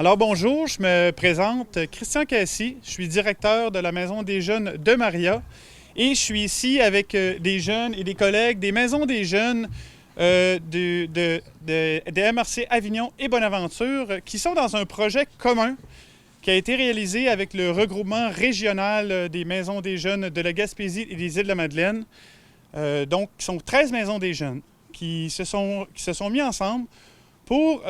Alors bonjour, je me présente Christian Cassy, je suis directeur de la Maison des jeunes de Maria et je suis ici avec des jeunes et des collègues des Maisons des jeunes des MRC Avignon et Bonaventure qui sont dans un projet commun qui a été réalisé avec le regroupement régional des Maisons des jeunes de la Gaspésie et des Îles-de-la-Madeleine. Donc, ce sont 13 Maisons des jeunes qui se sont mis ensemble pour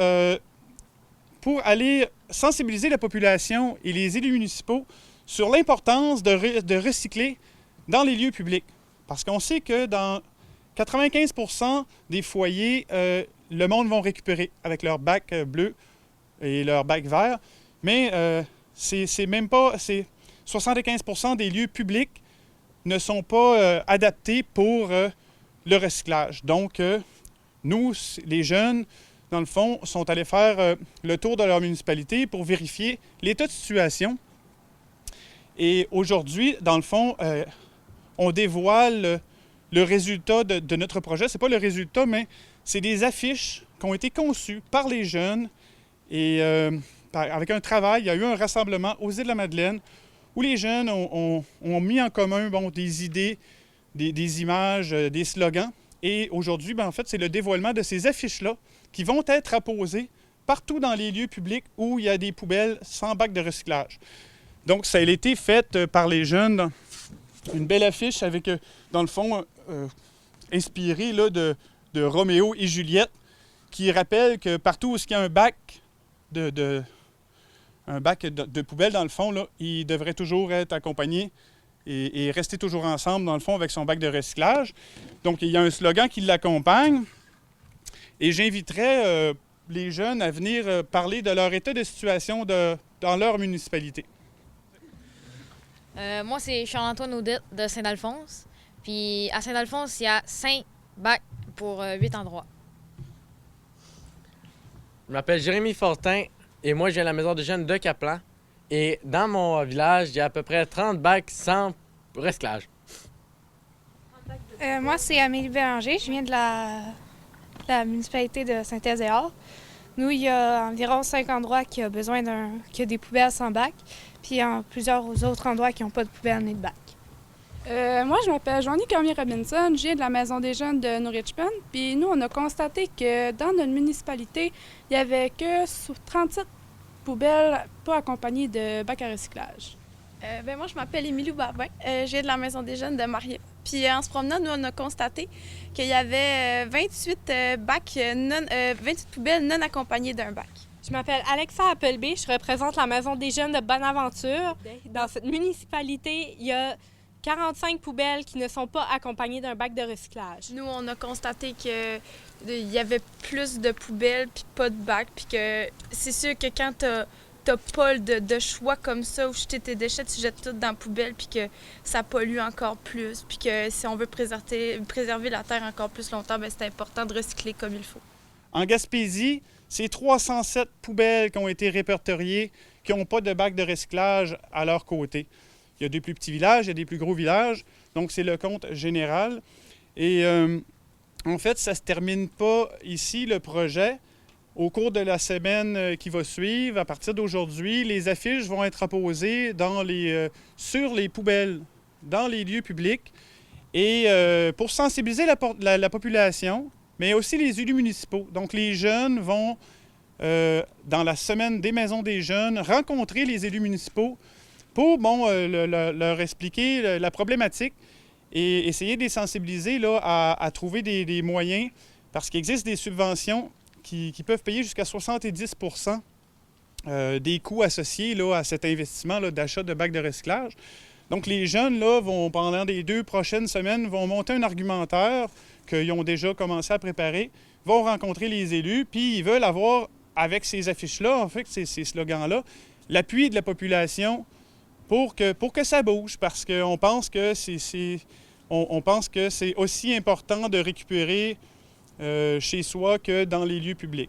aller sensibiliser la population et les élus municipaux sur l'importance de recycler dans les lieux publics. Parce qu'on sait que dans 95% des foyers, le monde va récupérer avec leur bac bleu et leur bac vert, mais c'est même pas... 75% des lieux publics ne sont pas adaptés pour le recyclage. Donc, nous, les jeunes, dans le fond, sont allés faire le tour de leur municipalité pour vérifier l'état de situation. Et aujourd'hui, dans le fond, on dévoile le résultat de notre projet. Ce n'est pas le résultat, mais c'est des affiches qui ont été conçues par les jeunes. Et avec un travail, il y a eu un rassemblement aux Îles-de-la-Madeleine où les jeunes ont mis en commun des idées, des images, des slogans. Et aujourd'hui, en fait, c'est le dévoilement de ces affiches-là qui vont être apposées partout dans les lieux publics où il y a des poubelles sans bac de recyclage. Donc, ça a été fait par les jeunes. Une belle affiche avec, dans le fond, inspirée là, de Roméo et Juliette, qui rappelle que partout où il y a un bac de poubelle, dans le fond, là, il devrait toujours être accompagné et rester toujours ensemble, dans le fond, avec son bac de recyclage. Donc, il y a un slogan qui l'accompagne. Et j'inviterais les jeunes à venir parler de leur état de situation dans leur municipalité. Moi, c'est Charles-Antoine Audette de Saint-Alphonse. Puis à Saint-Alphonse, il y a 5 bacs pour 8 endroits. Je m'appelle Jérémy Fortin et moi, je viens de la Maison des jeunes de Caplan. Et dans mon village, il y a à peu près 30 bacs sans recyclage. Moi, c'est Amélie Bélanger. Je viens de la municipalité de Saint-Ézéard. Nous, il y a environ 5 endroits qui ont besoin qui a des poubelles sans bac, puis il y a plusieurs autres endroits qui n'ont pas de poubelles ni de bac. Moi, je m'appelle Joanie Cormier-Robinson, je viens de la Maison des jeunes de New Richmond, puis nous, on a constaté que dans notre municipalité, il n'y avait que 37 poubelles pas accompagnées de bacs à recyclage. Moi, je m'appelle Émilie Barbin. Je viens de la Maison des jeunes de Maria. Puis en se promenant, nous, on a constaté qu'il y avait 28 poubelles non accompagnées d'un bac. Je m'appelle Alexa Appleby, je représente la Maison des jeunes de Bonaventure. Dans cette municipalité, il y a 45 poubelles qui ne sont pas accompagnées d'un bac de recyclage. Nous, on a constaté qu'il y avait plus de poubelles puis pas de bac. Puis que c'est sûr que quand t'as pas de choix comme ça où jeter tes déchets, tu jettes tout dans la poubelle puis que ça pollue encore plus. Puis que si on veut préserver la terre encore plus longtemps, bien, c'est important de recycler comme il faut. En Gaspésie, c'est 307 poubelles qui ont été répertoriées qui n'ont pas de bac de recyclage à leur côté. Il y a des plus petits villages, il y a des plus gros villages, donc c'est le compte général. Et en fait, ça ne se termine pas ici, le projet. Au cours de la semaine qui va suivre, à partir d'aujourd'hui, les affiches vont être apposées sur les poubelles, dans les lieux publics, et pour sensibiliser la population, mais aussi les élus municipaux. Donc, les jeunes vont, dans la semaine des Maisons des jeunes, rencontrer les élus municipaux pour leur expliquer la problématique et essayer de les sensibiliser là, à trouver des moyens, parce qu'il existe des subventions qui peuvent payer jusqu'à 70 % des coûts associés là, à cet investissement là, d'achat de bacs de recyclage. Donc, les jeunes, là, pendant les 2 prochaines semaines, vont monter un argumentaire qu'ils ont déjà commencé à préparer, vont rencontrer les élus, puis ils veulent avoir, avec ces affiches-là, en fait, ces slogans-là, l'appui de la population pour que ça bouge, parce qu'on pense que c'est aussi important de récupérer chez soi que dans les lieux publics.